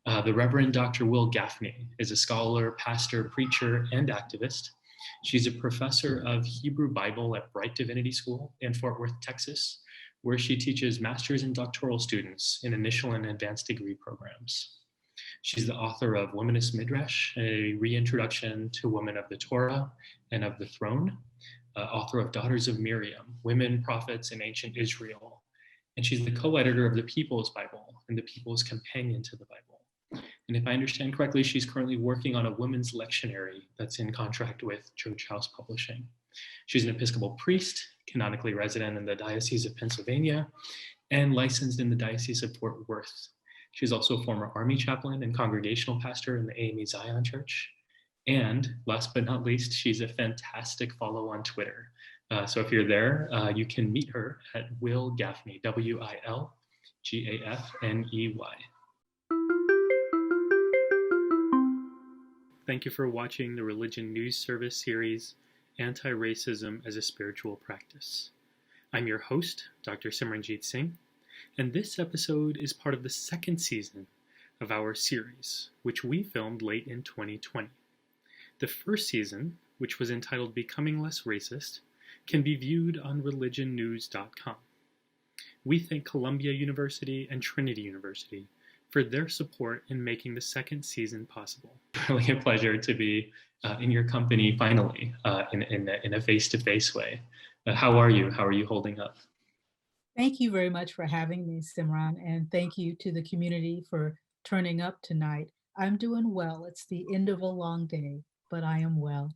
The Reverend Dr. Wil Gafney is a scholar, pastor, preacher, and activist. She's a professor of Hebrew Bible at Brite Divinity School in Fort Worth, Texas, where she teaches master's and doctoral students in initial and advanced degree programs. She's the author of Womanist Midrash, a reintroduction to women of the Torah and of the throne, author of Daughters of Miriam, Women Prophets in Ancient Israel, and she's the co-editor of the People's Bible and the People's Companion to the Bible. And if I understand correctly, she's currently working on a women's lectionary that's in contract with Church House Publishing. She's an Episcopal priest, canonically resident in the Diocese of Pennsylvania, and licensed in the Diocese of Fort Worth. She's also a former Army chaplain and congregational pastor in the AME Zion Church. And last but not least, she's a fantastic follow on Twitter. So if you're there, you can meet her at Wil Gafney, WilGafney. Thank you for watching the Religion News Service series, Anti-Racism as a Spiritual Practice. I'm your host, Dr. Simranjeet Singh, and this episode is part of the second season of our series, which we filmed late in 2020. The first season, which was entitled Becoming Less Racist, can be viewed on religionnews.com. We thank Columbia University and Trinity University for their support in making the second season possible. Really a pleasure to be in your company finally, in a face-to-face way. How are you? How are you holding up? Thank you very much for having me, Simran, and thank you to the community for turning up tonight. I'm doing well. It's the end of a long day, but I am well.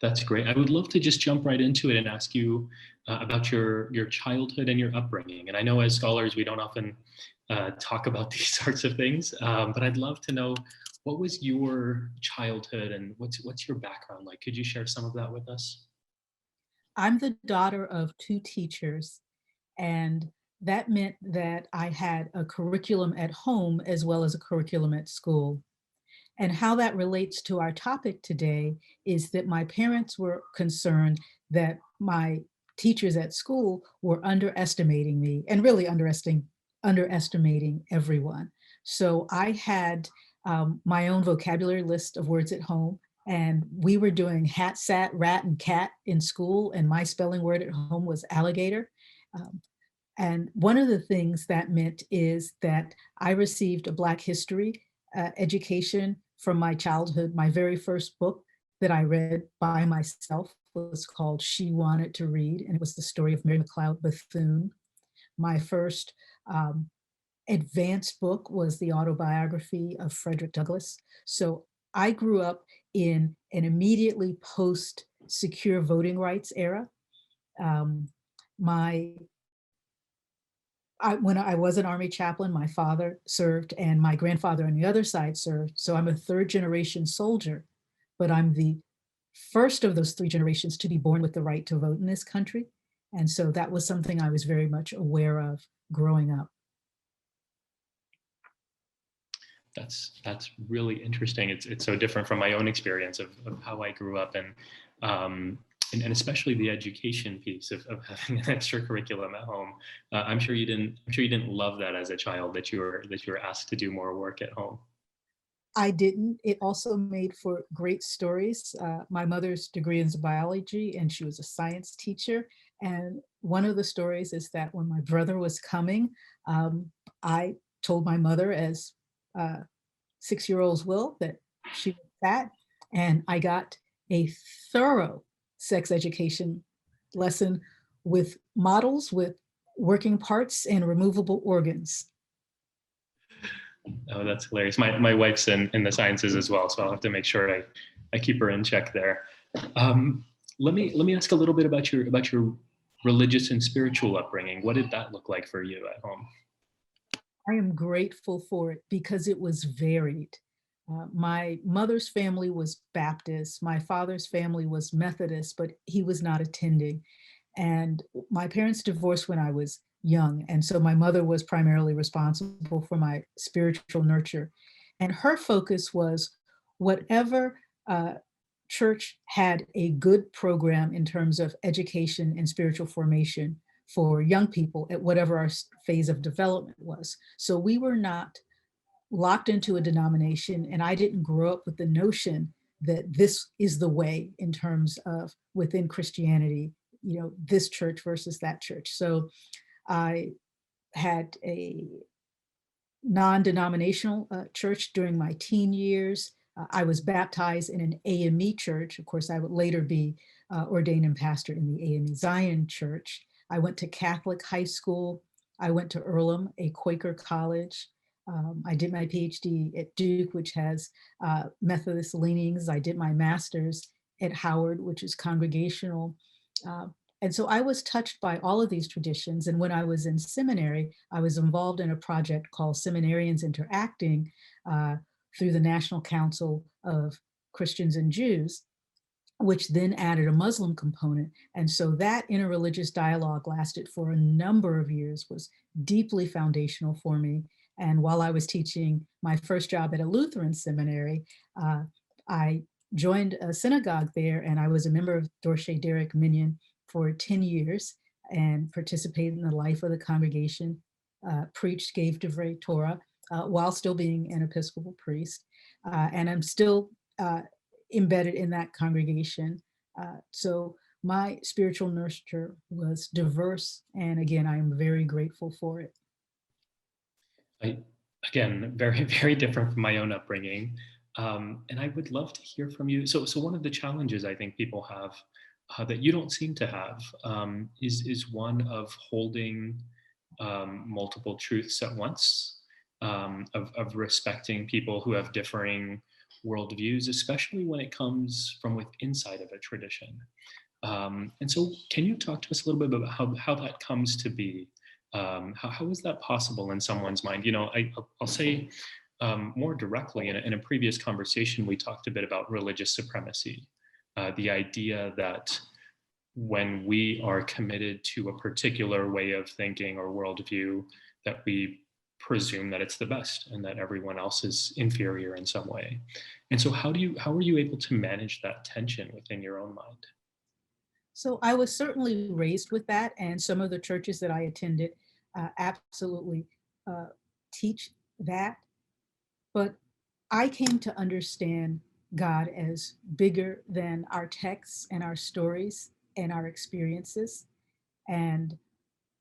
That's great. I would love to just jump right into it and ask you about your childhood and your upbringing. And I know as scholars, we don't often talk about these sorts of things, but I'd love to know, what was your childhood and what's your background like? Could you share some of that with us? I'm the daughter of two teachers, and that meant that I had a curriculum at home as well as a curriculum at school. And how that relates to our topic today is that my parents were concerned that my teachers at school were underestimating me and really underestimating everyone. So I had my own vocabulary list of words at home, and we were doing hat, sat, rat, and cat in school, and my spelling word at home was alligator. And one of the things that meant is that I received a Black history education from my childhood. My very first book that I read by myself was called She Wanted to Read, and it was the story of Mary McLeod Bethune. My first advanced book was the Autobiography of Frederick Douglass. So I grew up in an immediately post-secure voting rights era. When I was an Army chaplain, my father served and my grandfather on the other side served. So I'm a third generation soldier, but I'm the first of those three generations to be born with the right to vote in this country. And so that was something I was very much aware of growing up. That's really interesting. It's so different from my own experience of how I grew up, and especially the education piece of having an extracurriculum at home. I'm sure you didn't love that as a child, that you were asked to do more work at home. I didn't. It also made for great stories. My mother's degree is biology, and she was a science teacher. And one of the stories is that when my brother was coming, I told my mother, as 6-year-olds will, that she was fat, and I got a thorough sex education lesson with models, with working parts and removable organs. Oh, that's hilarious. My wife's in the sciences as well, so I'll have to make sure I keep her in check there. Let me ask a little bit about your religious and spiritual upbringing. What did that look like for you at home? I am grateful for it because it was varied. My mother's family was Baptist. My father's family was Methodist, but he was not attending. And my parents divorced when I was young. And so my mother was primarily responsible for my spiritual nurture. And her focus was whatever church had a good program in terms of education and spiritual formation for young people at whatever our phase of development was. So we were not locked into a denomination, and I didn't grow up with the notion that this is the way in terms of within Christianity, this church versus that church. So I had a non-denominational church during my teen years. I was baptized in an AME church. Of course, I would later be ordained and pastor in the AME Zion Church. I went to Catholic high school. I went to Earlham, a Quaker college. I did my PhD at Duke, which has Methodist leanings. I did my master's at Howard, which is congregational. And so I was touched by all of these traditions. And when I was in seminary, I was involved in a project called Seminarians Interacting through the National Council of Christians and Jews, which then added a Muslim component. And so that interreligious dialogue lasted for a number of years, was deeply foundational for me. And while I was teaching my first job at a Lutheran seminary, I joined a synagogue there, and I was a member of Dorsey Derek Minyan for 10 years and participated in the life of the congregation, preached, gave divrei Torah, while still being an Episcopal priest. And I'm still embedded in that congregation. So my spiritual nurture was diverse. And again, I am very grateful for it. Again, very, very different from my own upbringing. And I would love to hear from you. So one of the challenges I think people have that you don't seem to have is one of holding multiple truths at once, of respecting people who have differing worldviews, especially when it comes from inside of a tradition. And so can you talk to us a little bit about how that comes to be? How is that possible in someone's mind? I'll say more directly, in a previous conversation, we talked a bit about religious supremacy. The idea that when we are committed to a particular way of thinking or worldview, that we presume that it's the best and that everyone else is inferior in some way. And so how are you able to manage that tension within your own mind? So I was certainly raised with that, and some of the churches that I attended absolutely teach that. But I came to understand God as bigger than our texts and our stories and our experiences. And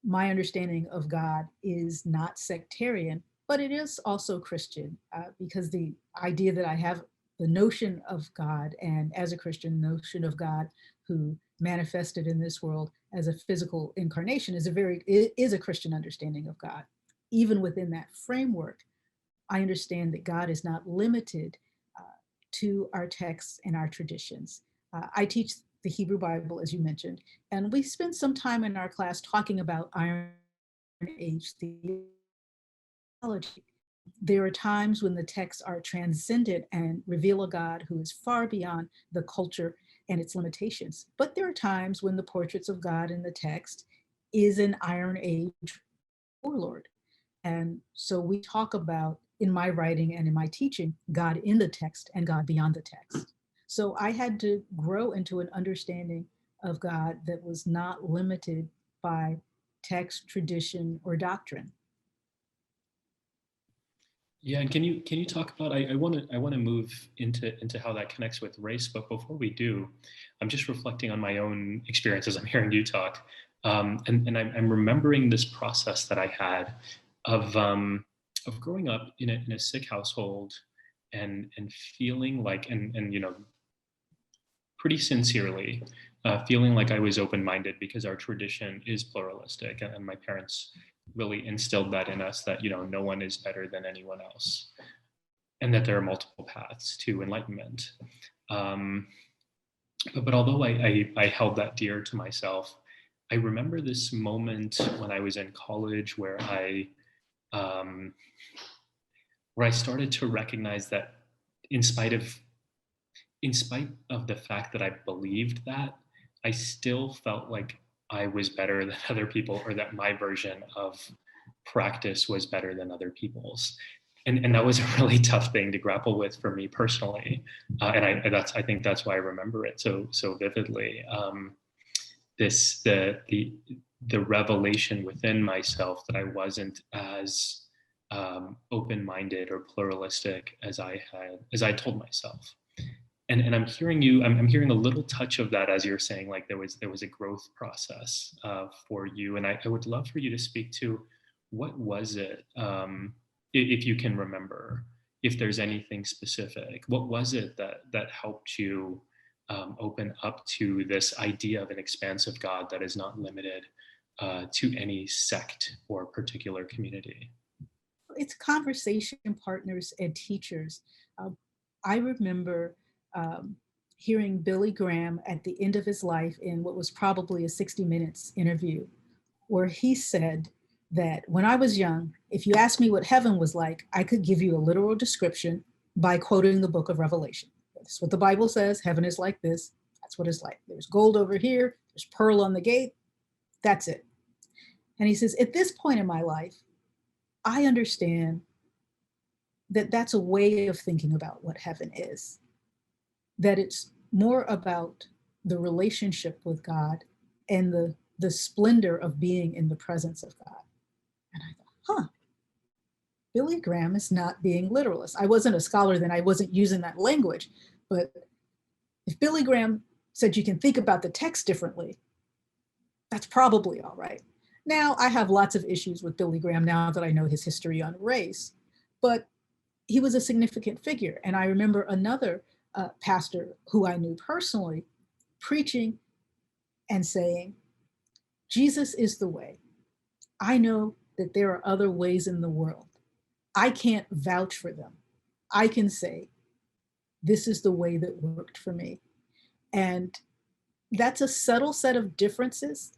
my understanding of God is not sectarian, but it is also Christian, because the idea that I have the notion of God, and as a Christian, notion of God who manifested in this world as a physical incarnation is a Christian understanding of God. Even within that framework, I understand that God is not limited to our texts and our traditions. I teach the Hebrew Bible, as you mentioned, and we spend some time in our class talking about Iron Age theology. There are times when the texts are transcendent and reveal a God who is far beyond the culture and its limitations. But there are times when the portraits of God in the text is an Iron Age warlord. And so we talk about, in my writing and in my teaching, God in the text and God beyond the text. So I had to grow into an understanding of God that was not limited by text, tradition, or doctrine. Yeah, and can you talk about? I want to move into how that connects with race, but before we do, I'm just reflecting on my own experiences. I'm hearing you talk, and I'm remembering this process that I had of growing up in a sick household, and feeling like, and pretty sincerely, feeling like I was open-minded because our tradition is pluralistic, and my parents really instilled that in us, that no one is better than anyone else, and that there are multiple paths to enlightenment. But although I held that dear to myself, I remember this moment when I was in college um, where I started to recognize that in spite of the fact that I believed that, I still felt like I was better than other people, or that my version of practice was better than other people's. And that was a really tough thing to grapple with for me personally. And I think that's why I remember it so vividly. The revelation within myself that I wasn't as open-minded or pluralistic as I told myself. And I'm hearing you. I'm hearing a little touch of that as you're saying, like there was a growth process for you, and I would love for you to speak to what was it, if you can remember, if there's anything specific. What was it that helped you open up to this idea of an expansive God that is not limited to any sect or particular community? It's conversation partners and teachers. Um, I remember um, hearing Billy Graham at the end of his life in what was probably a 60 Minutes interview, where he said that when I was young, if you asked me what heaven was like, I could give you a literal description by quoting the book of Revelation. That's what the Bible says. Heaven is like this. That's what it's like. There's gold over here. There's pearl on the gate. That's it. And he says, at this point in my life, I understand that that's a way of thinking about what heaven is, that it's more about the relationship with God and the splendor of being in the presence of God. And I thought, Billy Graham is not being literalist. I wasn't a scholar then, I wasn't using that language, but if Billy Graham said you can think about the text differently, that's probably all right. Now, I have lots of issues with Billy Graham now that I know his history on race, but he was a significant figure. And I remember another pastor who I knew personally preaching and saying, Jesus is the way. I know that there are other ways in the world. I can't vouch for them. I can say, this is the way that worked for me. And that's a subtle set of differences,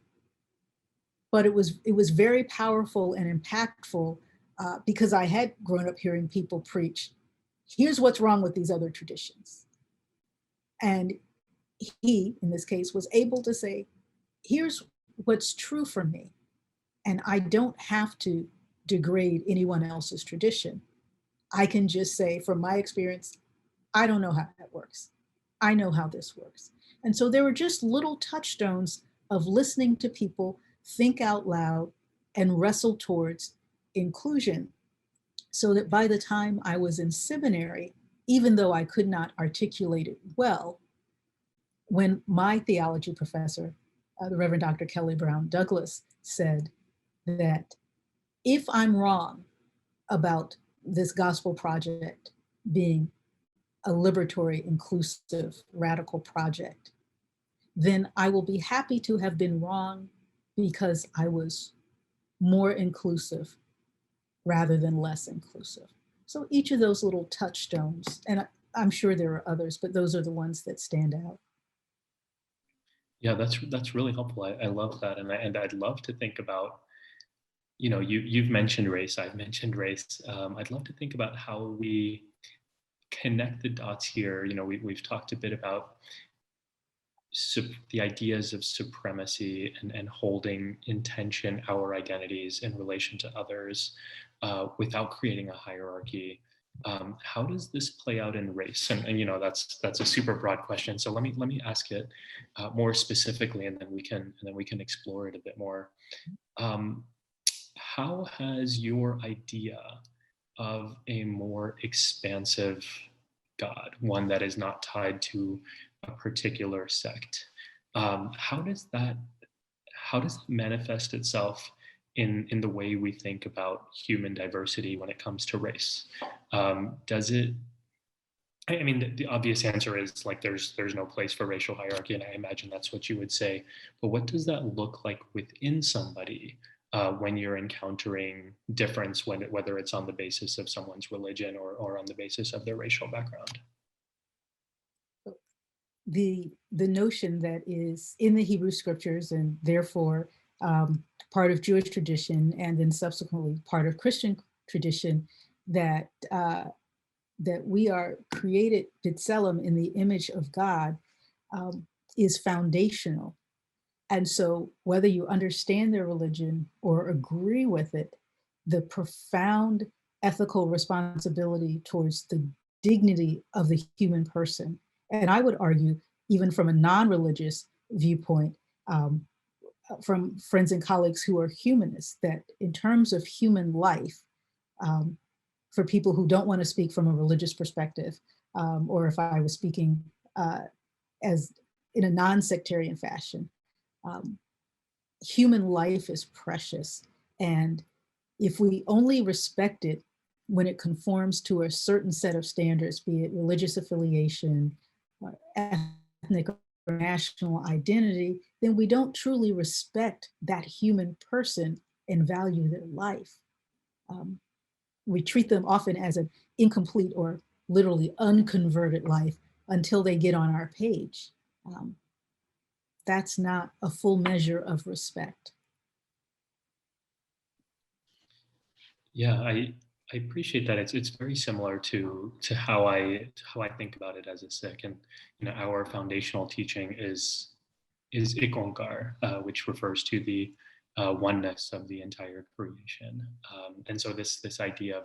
but it was very powerful and impactful because I had grown up hearing people preach, here's what's wrong with these other traditions. And he, in this case, was able to say, here's what's true for me. And I don't have to degrade anyone else's tradition. I can just say, from my experience, I don't know how that works. I know how this works. And so there were just little touchstones of listening to people think out loud and wrestle towards inclusion, so that by the time I was in seminary, even though I could not articulate it well, when my theology professor, the Reverend Dr. Kelly Brown Douglas, said that if I'm wrong about this gospel project being a liberatory, inclusive, radical project, then I will be happy to have been wrong because I was more inclusive rather than less inclusive. So each of those little touchstones, and I'm sure there are others, but those are the ones that stand out. Yeah, that's really helpful. I love that, and I'd love to think about, you've mentioned race, I've mentioned race. I'd love to think about how we connect the dots here. We've talked a bit about the ideas of supremacy and holding in tension our identities in relation to others without creating a hierarchy. How does this play out in race? And that's a super broad question. So let me ask it more specifically, and then we can explore it a bit more. How has your idea of a more expansive God, one that is not tied to a particular sect, how does that manifest itself in the way we think about human diversity when it comes to race? Does it? I mean, the obvious answer is like there's no place for racial hierarchy, and I imagine that's what you would say. But what does that look like within somebody when you're encountering difference, whether it's on the basis of someone's religion or on the basis of their racial background? The notion that is in the Hebrew scriptures and therefore part of Jewish tradition and then subsequently part of Christian tradition, that that we are created b'Tselem in the image of God is foundational. And so whether you understand their religion or agree with it, the profound ethical responsibility towards the dignity of the human person, and I would argue even from a non-religious viewpoint, from friends and colleagues who are humanists, that in terms of human life, for people who don't want to speak from a religious perspective, or if I was speaking as in a non-sectarian fashion. Um, Human life is precious, and if we only respect it when it conforms to a certain set of standards, be it religious affiliation, ethnic or national identity, then we don't truly respect that human person and value their life. Um, we treat them often as an incomplete or literally unconverted life until they get on our page. Um, that's not a full measure of respect. Yeah, I appreciate that. It's very similar to how I think about it as a Sikh, and our foundational teaching is ikonkar, which refers to the oneness of the entire creation, and so this idea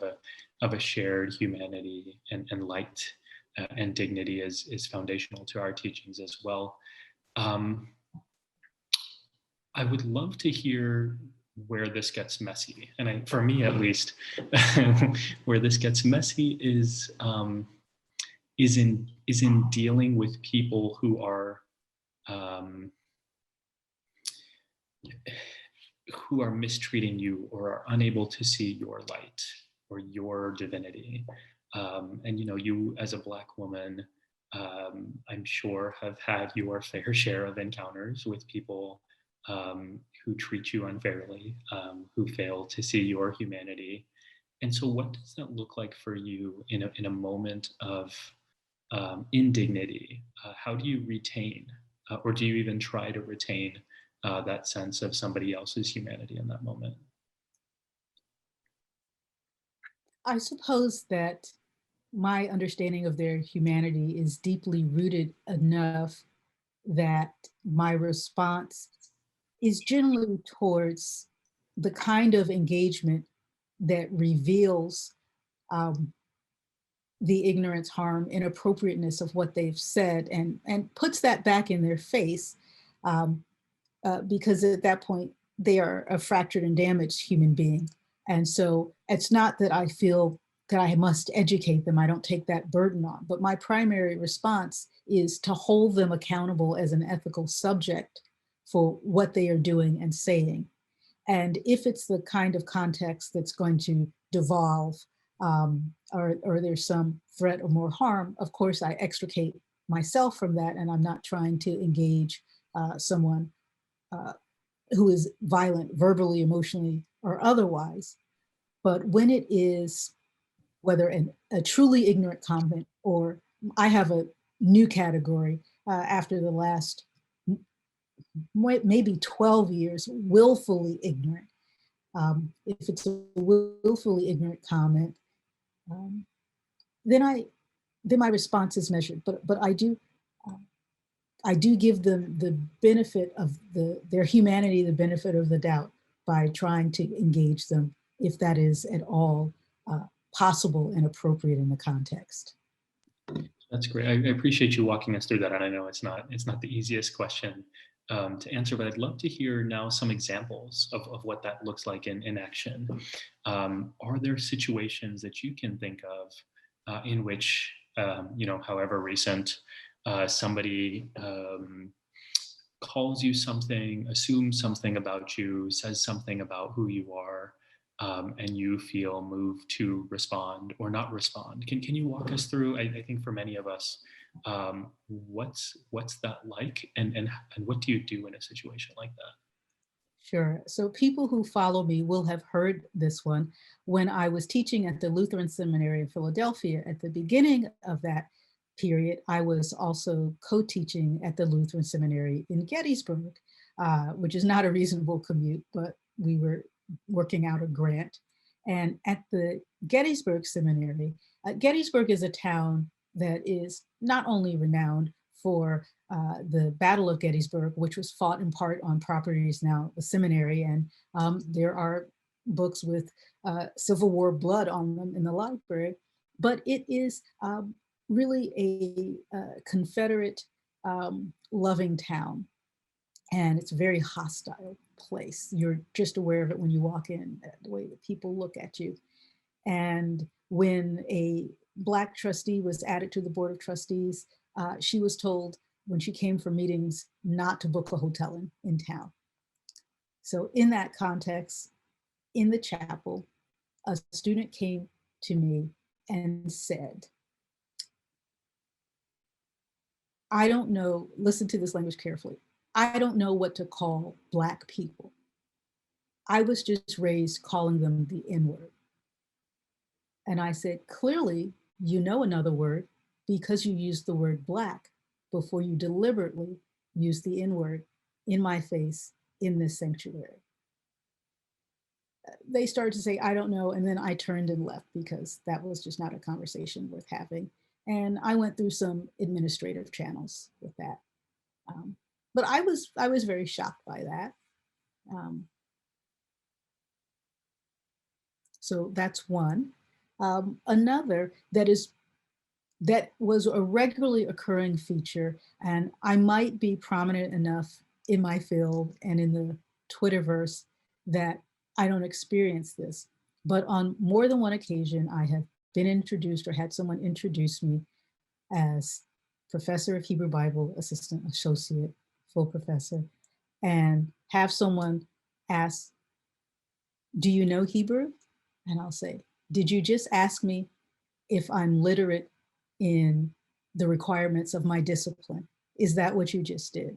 of a shared humanity and light and dignity is foundational to our teachings as well. Um, I would love to hear where this gets messy, and for me at least, where this gets messy is in dealing with people who are mistreating you or are unable to see your light or your divinity. And you as a Black woman, I'm sure have had your fair share of encounters with people who treat you unfairly, who fail to see your humanity. And so, what does that look like for you in a moment of indignity? How do you retain, or do you even try to retain that sense of somebody else's humanity in that moment? I suppose that my understanding of their humanity is deeply rooted enough that my response is generally towards the kind of engagement that reveals um, the ignorance, harm, inappropriateness of what they've said, and puts that back in their face, um, because at that point they are a fractured and damaged human being. And so it's not that I feel that I must educate them. I don't take that burden on, but my primary response is to hold them accountable as an ethical subject for what they are doing and saying. And if it's the kind of context that's going to devolve, or there's some threat or more harm, of course, I extricate myself from that, and I'm not trying to engage someone uh, who is violent, verbally, emotionally, or otherwise. But when it is, whether a truly ignorant comment, or I have a new category after the last maybe 12 years, willfully ignorant. If it's a willfully ignorant comment, um, then my response is measured. But um, I do give them the benefit of their humanity, the benefit of the doubt, by trying to engage them if that is at all possible and appropriate in the context. That's great. I appreciate you walking us through that, and I know it's not the easiest question to answer, but I'd love to hear now some examples of what that looks like in action. Are there situations that you can think of in which, however recent, somebody calls you something, assumes something about you, says something about who you are, and you feel moved to respond or not respond? Can you walk us through? I think for many of us, what's that like, and what do you do in a situation like that? Sure. So people who follow me will have heard this one. When I was teaching at the Lutheran Seminary in Philadelphia, at the beginning of that period, I was also co-teaching at the Lutheran Seminary in Gettysburg, which is not a reasonable commute, but we were working out a grant. And at the Gettysburg Seminary, Gettysburg is a town that is not only renowned for the Battle of Gettysburg, which was fought in part on properties now the seminary, and there are books with Civil War blood on them in the library. But it is really a Confederate loving town, and it's a very hostile place. You're just aware of it when you walk in, the way that people look at you. And when a Black trustee was added to the Board of Trustees, she was told when she came for meetings not to book a hotel in town. So in that context, in the chapel, a student came to me and said, I don't know, listen to this language carefully. I don't know what to call Black people. I was just raised calling them the N-word. And I said, clearly, you know another word because you used the word Black before you deliberately used the N-word in my face in this sanctuary. They started to say, I don't know. And then I turned and left because that was just not a conversation worth having. And I went through some administrative channels with that. But I was very shocked by that. So that's one. Another that was a regularly occurring feature, and I might be prominent enough in my field and in the Twitterverse that I don't experience this. But on more than one occasion, I have been introduced or had someone introduce me as professor of Hebrew Bible, assistant, associate, full professor, and have someone ask, do you know Hebrew? And I'll say, did you just ask me if I'm literate in the requirements of my discipline? Is that what you just did?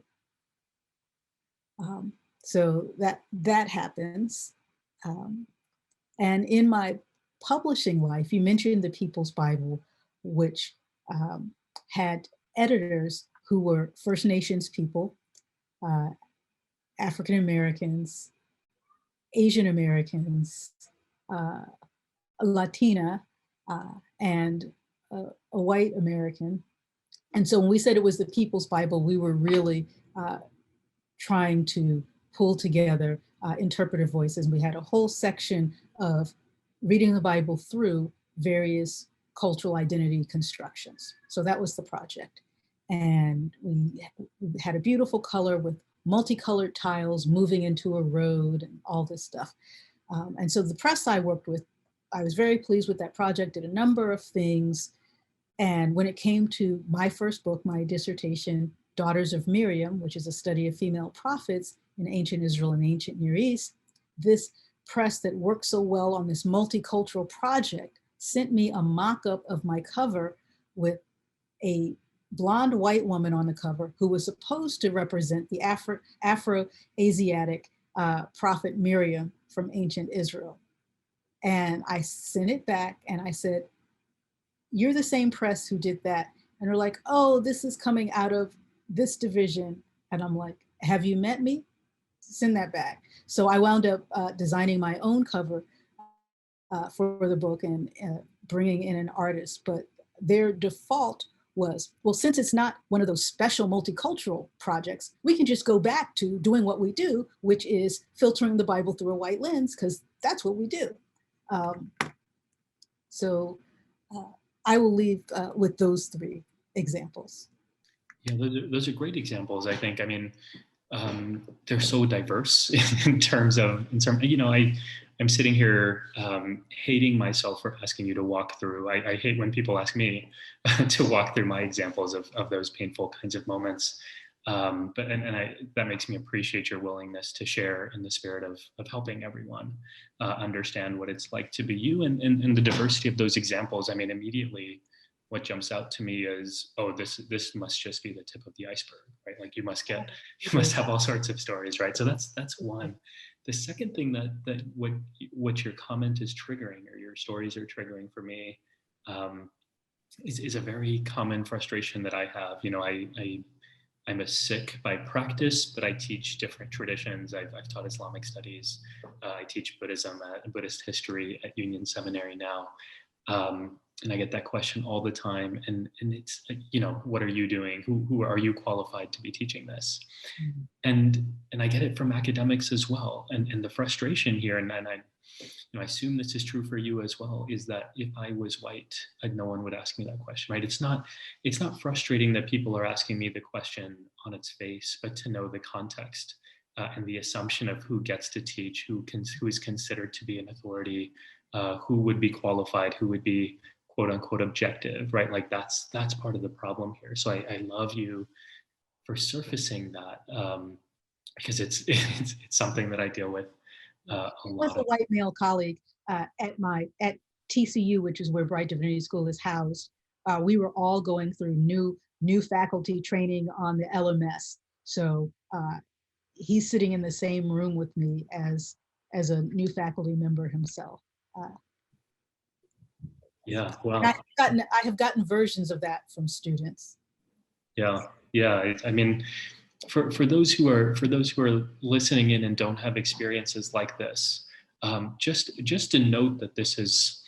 So that happens. And in my publishing life, you mentioned the People's Bible, which had editors who were First Nations people, African Americans, Asian Americans, Latina, and a white American. And so when we said it was the People's Bible, we were really trying to pull together interpretive voices. We had a whole section of reading the Bible through various cultural identity constructions. So that was the project. And we had a beautiful color with multicolored tiles moving into a road and all this stuff. And so the press I worked with, I was very pleased with that project, did a number of things. And when it came to my first book, my dissertation, Daughters of Miriam, which is a study of female prophets in ancient Israel and ancient Near East, this press that worked so well on this multicultural project sent me a mock-up of my cover with a blonde white woman on the cover who was supposed to represent the Afro-Asiatic prophet Miriam from ancient Israel. And I sent it back and I said, you're the same press who did that. And they're like, oh, this is coming out of this division. And I'm like, have you met me? Send that back. So I wound up designing my own cover for the book and bringing in an artist. But their default was, well, since it's not one of those special multicultural projects, we can just go back to doing what we do, which is filtering the Bible through a white lens, because that's what we do. So I will leave with those three examples. Yeah, those are great examples, I think. I mean, they're so diverse in terms of, you know, I'm sitting here hating myself for asking you to walk through. I hate when people ask me to walk through my examples of those painful kinds of moments. But that makes me appreciate your willingness to share in the spirit of helping everyone understand what it's like to be you and the diversity of those examples. I mean, immediately what jumps out to me is, oh, this must just be the tip of the iceberg, right? Like you must have all sorts of stories, right? So that's one. The second thing that what your comment is triggering, or your stories are triggering for me, is a very common frustration that I have. You know, I'm a Sikh by practice, but I teach different traditions. I've taught Islamic studies. I teach Buddhism, Buddhist history at Union Seminary now. And I get that question all the time. And it's, you know, what are you doing? Who are you qualified to be teaching this? Mm-hmm. And I get it from academics as well. And the frustration here, and I assume this is true for you as well, is that if I was white, no one would ask me that question, right? It's not frustrating that people are asking me the question on its face, but to know the context and the assumption of who gets to teach, who is considered to be an authority, who would be qualified, who would be quote unquote objective, right? Like that's part of the problem here. So I love you for surfacing that, because it's something that I deal with a It was lot a of. white male colleague at TCU, which is where Brite Divinity School is housed. We were all going through new faculty training on the LMS. So he's sitting in the same room with me as a new faculty member himself. Uh, Yeah, and well, I have gotten versions of that from students. yeah, yeah. I mean, for those who are listening in and don't have experiences like this, just to note that this is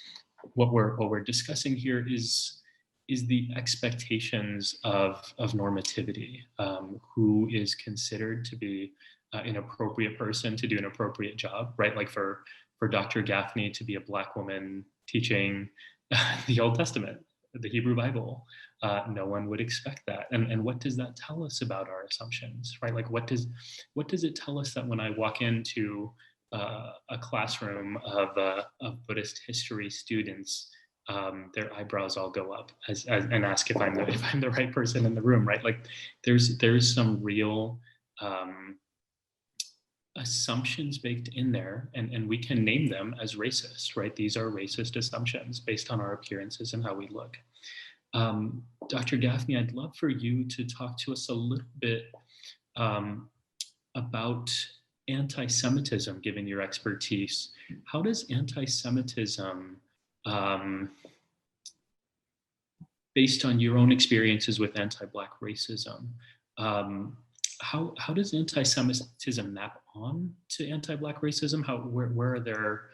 what we're discussing here is the expectations of normativity. Who is considered to be an appropriate person to do an appropriate job, right? Like for Dr. Gafney to be a Black woman teaching the Old Testament, the Hebrew Bible. No one would expect that. And what does that tell us about our assumptions, right? Like what does it tell us that when I walk into a classroom of Buddhist history students, their eyebrows all go up and ask if I'm the right person in the room, right? Like there's some real assumptions baked in there, and we can name them as racist, right? These are racist assumptions based on our appearances and how we look. Dr. Gafney, I'd love for you to talk to us a little bit about anti-Semitism, given your expertise. How does anti-Semitism, based on your own experiences with anti-Black racism, how does anti-Semitism map on to anti-Black racism? Where are there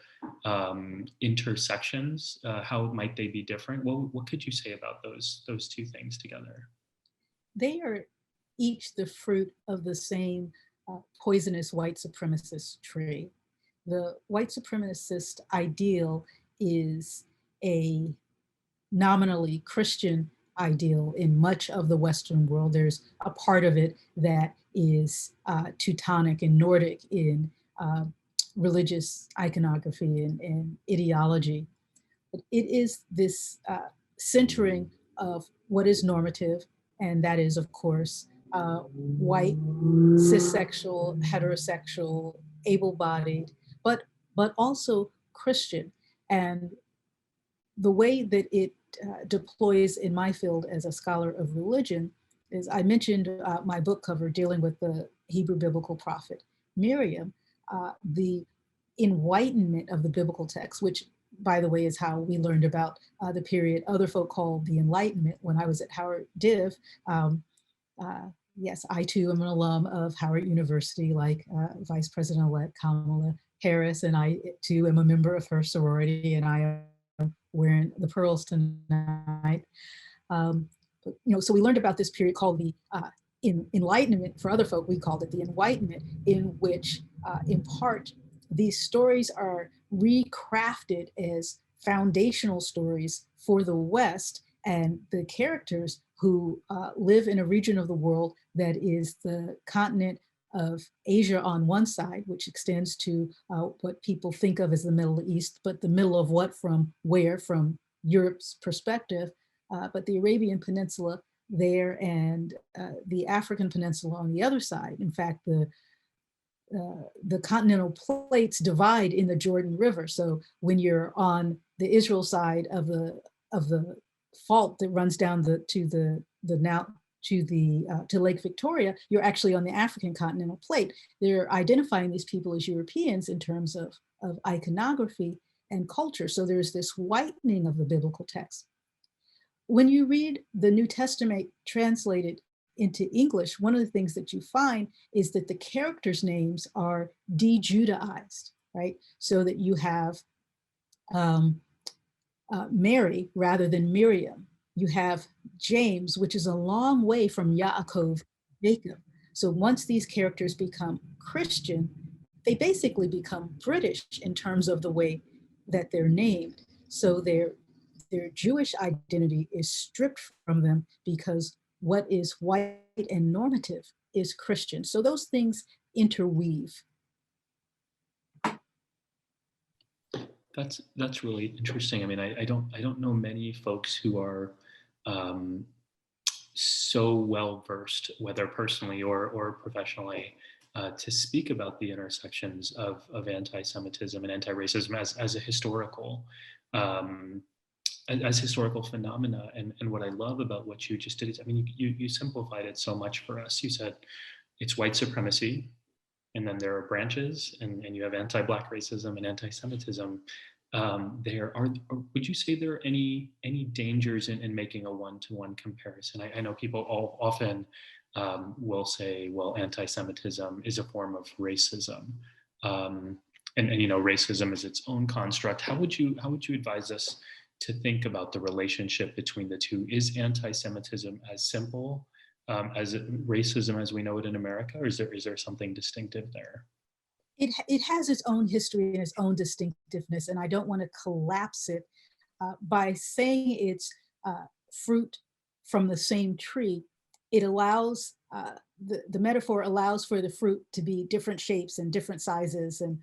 intersections? How might they be different? What could you say about those two things together? They are each the fruit of the same poisonous white supremacist tree. The white supremacist ideal is a nominally Christian ideal in much of the Western world. There's a part of it that is Teutonic and Nordic in religious iconography and ideology. But it is this centering of what is normative, and that is, of course, white, cissexual, heterosexual, able-bodied, but also Christian. And the way that it deploys in my field as a scholar of religion is, I mentioned my book cover dealing with the Hebrew biblical prophet Miriam, the En-whitenment of the biblical text, which, by the way, is how we learned about the period other folk called the Enlightenment when I was at Howard Div. Yes, I too am an alum of Howard University, like Vice President-elect Kamala Harris, and I too am a member of her sorority, and I am wearing the pearls tonight. So we learned about this period called the Enlightenment. For other folk, we called it the En-whitenment, in which, in part, these stories are recrafted as foundational stories for the West, and the characters who live in a region of the world that is the continent of Asia on one side, which extends to what people think of as the Middle East, but the middle of what from where? From Europe's perspective, but the Arabian Peninsula there and the African Peninsula on the other side. In fact, the continental plates divide in the Jordan River. So when you're on the Israel side of the fault that runs down to Lake Victoria, you're actually on the African continental plate. They're identifying these people as Europeans in terms of iconography and culture. So there's this whitening of the biblical text. When you read the New Testament translated into English, one of the things that you find is that the characters' names are de-Judaized, right? So that you have Mary rather than Miriam. You have James, which is a long way from Yaakov, Jacob. So once these characters become Christian, they basically become British in terms of the way that they're named. So their Jewish identity is stripped from them because what is white and normative is Christian. So those things interweave. That's really interesting. I mean, I don't know many folks who are um, so well versed, whether personally or professionally, to speak about the intersections of anti-Semitism and anti-racism as a historical um, as historical phenomena. And what I love about what you just did is, I mean, you simplified it so much for us. You said it's white supremacy, and then there are branches, and you have anti-Black racism and anti-Semitism. There are, would you say there are any dangers in making a one-to-one comparison? I know people all often will say, well, anti-Semitism is a form of racism, um, and you know, racism is its own construct. How would you advise us to think about the relationship between the two? Is anti-Semitism as simple as racism as we know it in America, or is there something distinctive there? It has its own history and its own distinctiveness, and I don't want to collapse it by saying it's fruit from the same tree. It allows the metaphor allows for the fruit to be different shapes and different sizes, and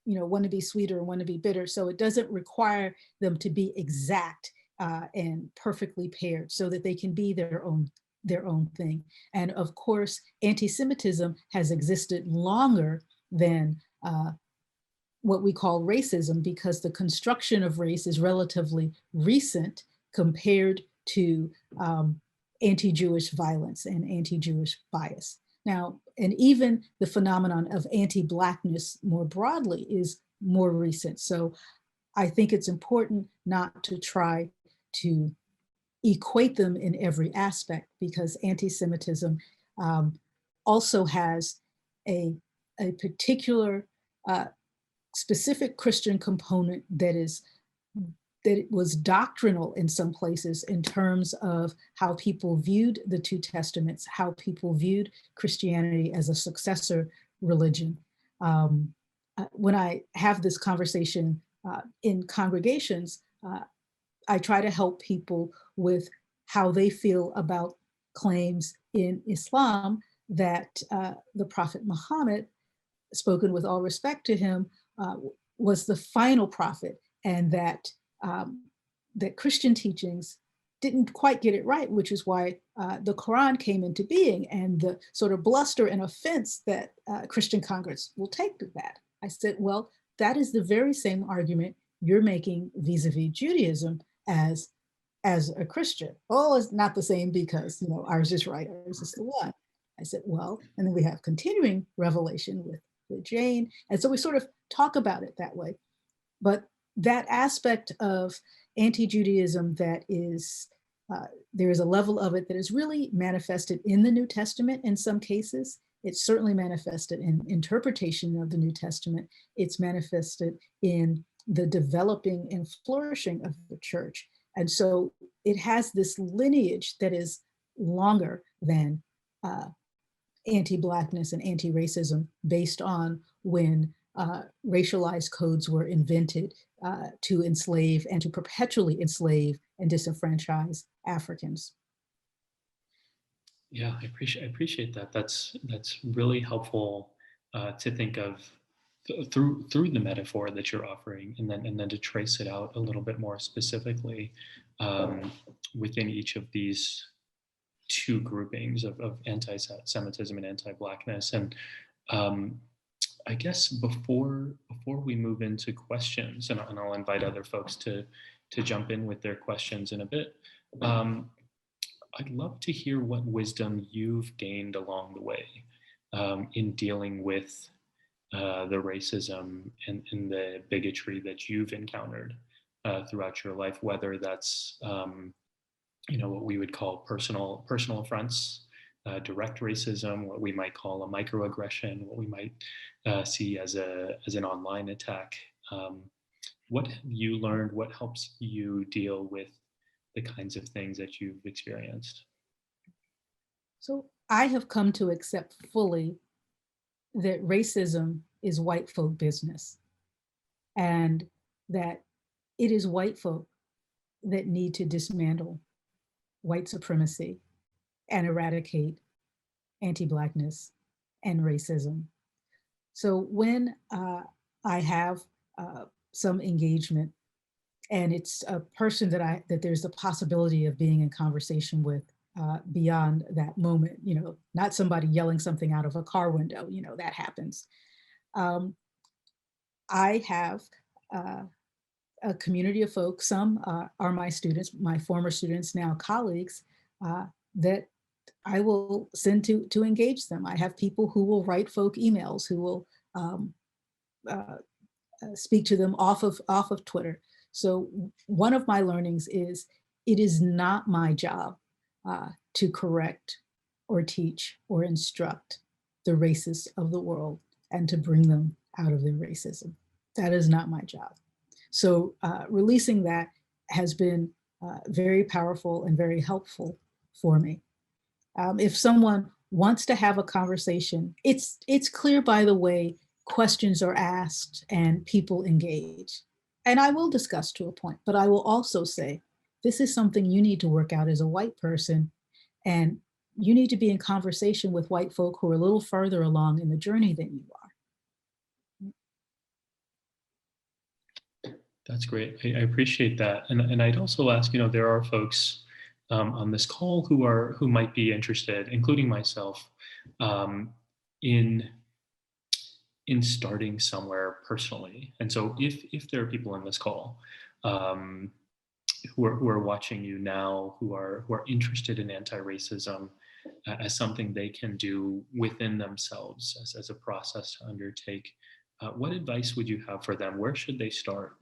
one to be sweeter and one to be bitter. So it doesn't require them to be exact and perfectly paired, so that they can be their own thing. And of course, anti-Semitism has existed longer than what we call racism, because the construction of race is relatively recent compared to anti-Jewish violence and anti-Jewish bias. Now, and even the phenomenon of anti-Blackness more broadly is more recent. So I think it's important not to try to equate them in every aspect, because anti-Semitism also has a, a particular specific Christian component that it was doctrinal in some places, in terms of how people viewed the two testaments, how people viewed Christianity as a successor religion. When I have this conversation in congregations, I try to help people with how they feel about claims in Islam that the Prophet Muhammad, spoken with all respect to him, was the final prophet, and that Christian teachings didn't quite get it right, which is why the Quran came into being, and the sort of bluster and offense that Christian converts will take to that. I said, well, that is the very same argument you're making vis-a-vis Judaism as a Christian. Oh, it's not the same, because ours is right, ours is the one. I said, well, and then we have continuing revelation with Jane. And so we sort of talk about it that way. But that aspect of anti-Judaism that is, there is a level of it that is really manifested in the New Testament in some cases. It's certainly manifested in interpretation of the New Testament. It's manifested in the developing and flourishing of the church. And so it has this lineage that is longer than anti-Blackness and anti-racism, based on when racialized codes were invented to enslave and to perpetually enslave and disenfranchise Africans. Yeah, I appreciate that. That's really helpful to think of through the metaphor that you're offering, and then to trace it out a little bit more specifically within each of these two groupings of anti-Semitism and anti-Blackness. And I guess before we move into questions, and I'll invite other folks to jump in with their questions in a bit. I'd love to hear what wisdom you've gained along the way in dealing with the racism and the bigotry that you've encountered throughout your life, whether that's what we would call personal affronts, direct racism, what we might call a microaggression, what we might see as an online attack. What have you learned? What helps you deal with the kinds of things that you've experienced? So I have come to accept fully that racism is white folk business, and that it is white folk that need to dismantle white supremacy and eradicate anti-Blackness and racism. So when I have some engagement, and it's a person that there's the possibility of being in conversation with beyond that moment, not somebody yelling something out of a car window, that happens. I have a community of folks, some are my students, my former students, now colleagues, that I will send to engage them. I have people who will write folk emails, who will speak to them off of Twitter. So one of my learnings is it is not my job to correct or teach or instruct the racists of the world and to bring them out of their racism. That is not my job. So releasing that has been very powerful and very helpful for me. If someone wants to have a conversation, it's clear by the way questions are asked and people engage. And I will discuss to a point, but I will also say, this is something you need to work out as a white person, and you need to be in conversation with white folk who are a little further along in the journey than you are. That's great. I appreciate that. And I'd also ask, there are folks on this call who might be interested, including myself, in starting somewhere personally. And so if there are people in this call who are watching you now, who are interested in anti-racism as something they can do within themselves as a process to undertake, what advice would you have for them? Where should they start?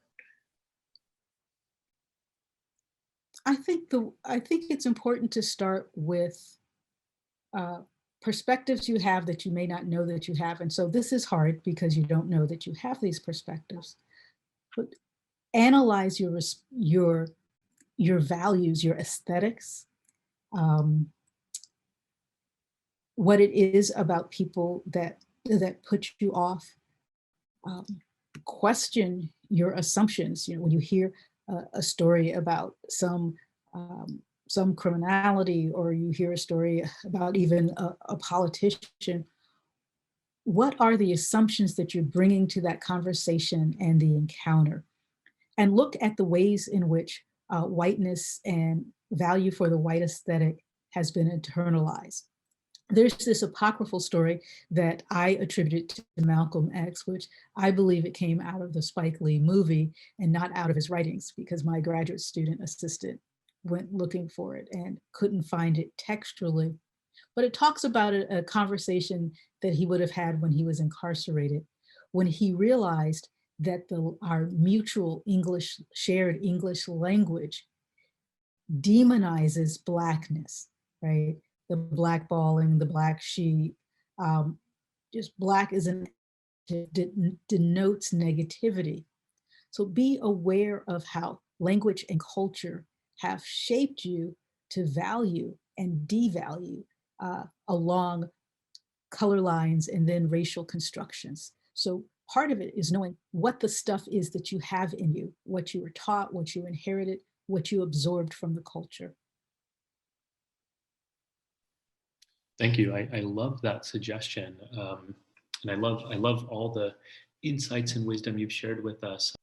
I think it's important to start with perspectives you have that you may not know that you have. And so this is hard because you don't know that you have these perspectives. But analyze your values, your aesthetics, what it is about people that put you off. Question your assumptions. When you hear a story about some criminality, or you hear a story about even a politician, what are the assumptions that you're bringing to that conversation and the encounter? And look at the ways in which whiteness and value for the white aesthetic has been internalized. There's this apocryphal story that I attributed to Malcolm X, which I believe it came out of the Spike Lee movie and not out of his writings, because my graduate student assistant went looking for it and couldn't find it textually. But it talks about a conversation that he would have had when he was incarcerated, when he realized that our mutual shared English language demonizes Blackness, right? The blackballing, the black sheep, just black denotes negativity. So be aware of how language and culture have shaped you to value and devalue along color lines and then racial constructions. So part of it is knowing what the stuff is that you have in you, what you were taught, what you inherited, what you absorbed from the culture. Thank you. I love that suggestion. And I love all the insights and wisdom you've shared with us.